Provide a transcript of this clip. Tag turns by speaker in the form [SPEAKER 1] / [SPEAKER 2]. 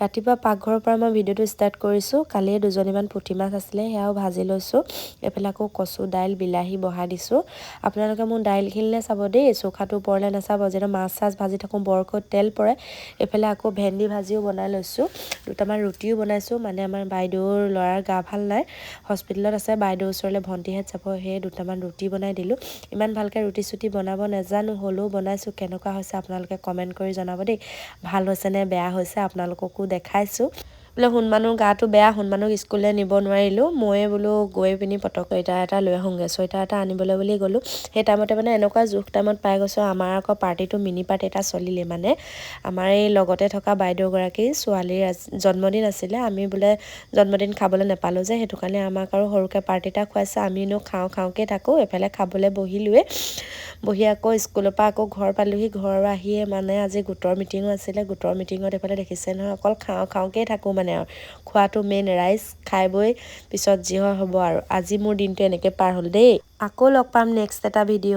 [SPEAKER 1] ৰাতিপুৱা পাকঘৰৰ পৰা মই ভিডিঅ'টো ষ্টাৰ্ট কৰিছোঁ। কালিয়ে দুজনীমান পুঠি মাছ আছিলে, সেয়াও ভাজি লৈছোঁ। এইফালে আকৌ কচু দাইল বিলাহী বহাই দিছোঁ। আপোনালোকে মোৰ দাইলখিনিলে চাব দেই, চৌকাটোৰ ওপৰলৈ নাচাব। যেতিয়া মাছ চাছ ভাজি থাকোঁ বৰকৈ তেল পৰে। এইফালে আকৌ ভেন্দি ভাজিও বনাই লৈছোঁ। দুটামান ৰুটিও বনাইছোঁ, মানে আমাৰ বাইদেউৰ ল'ৰাৰ গা ভাল নাই, হস্পিটেলত আছে। বাইদেউৰ ওচৰলৈ ভণ্টিহঁত যাব, সেয়ে দুটামান ৰুটি বনাই দিলোঁ। ইমান ভালকৈ ৰুটি চুটি বনাব নাজানো, হ'লেও বনাইছোঁ। কেনেকুৱা হৈছে আপোনালোকে কমেণ্ট কৰি জনাব দেই। ভাল হৈছে নে বেয়া হৈছে আপোনালোককো দেখাইছোঁ। বোলে সোণমানুৰ গাটো বেয়া, সোণমানুক স্কুললৈ নিব নোৱাৰিলোঁ। ময়ে বোলো গৈ পিনি পটক চুৱেটাৰ এটা লৈ আহোঁগৈ। চুৱেটাৰ এটা আনিবলৈ বুলি গ'লোঁ। সেই টাইমতে মানে এনেকুৱা জোখ টাইমত পাই গৈছোঁ। আমাৰ আকৌ পাৰ্টিটো মিনি পাৰ্টি এটা চলিলে, মানে আমাৰ এই লগতে থকা বাইদেউগৰাকীৰ ছোৱালীৰ জন্মদিন আছিলে। আমি বোলে জন্মদিন খাবলৈ নাপালোঁ যে, সেইটো কাৰণে আমাক আৰু সৰুকৈ পাৰ্টি এটা খুৱাইছে। আমিনো খাওঁকৈ থাকোঁ, এফালে খাবলৈ বহিলোৱে। বহি আকৌ স্কুলৰ পৰা আকৌ ঘৰ পালোঁহি। ঘৰ আহিয়ে মানে আজি গোটৰ মিটিঙো আছিলে। গোটৰ মিটিঙত এইফালে দেখিছে নহয়, অকল খাওঁকৈ থাকোঁ মানে আৰু খোৱাটো মেইন। ৰাইজ খাই বৈ পিছত যি হয় হ'ব আৰু। আজি মোৰ দিনটো এনেকৈ পাৰ হ'ল দেই। আকৌ লগ পাম নেক্সট এটা ভিডিঅ'।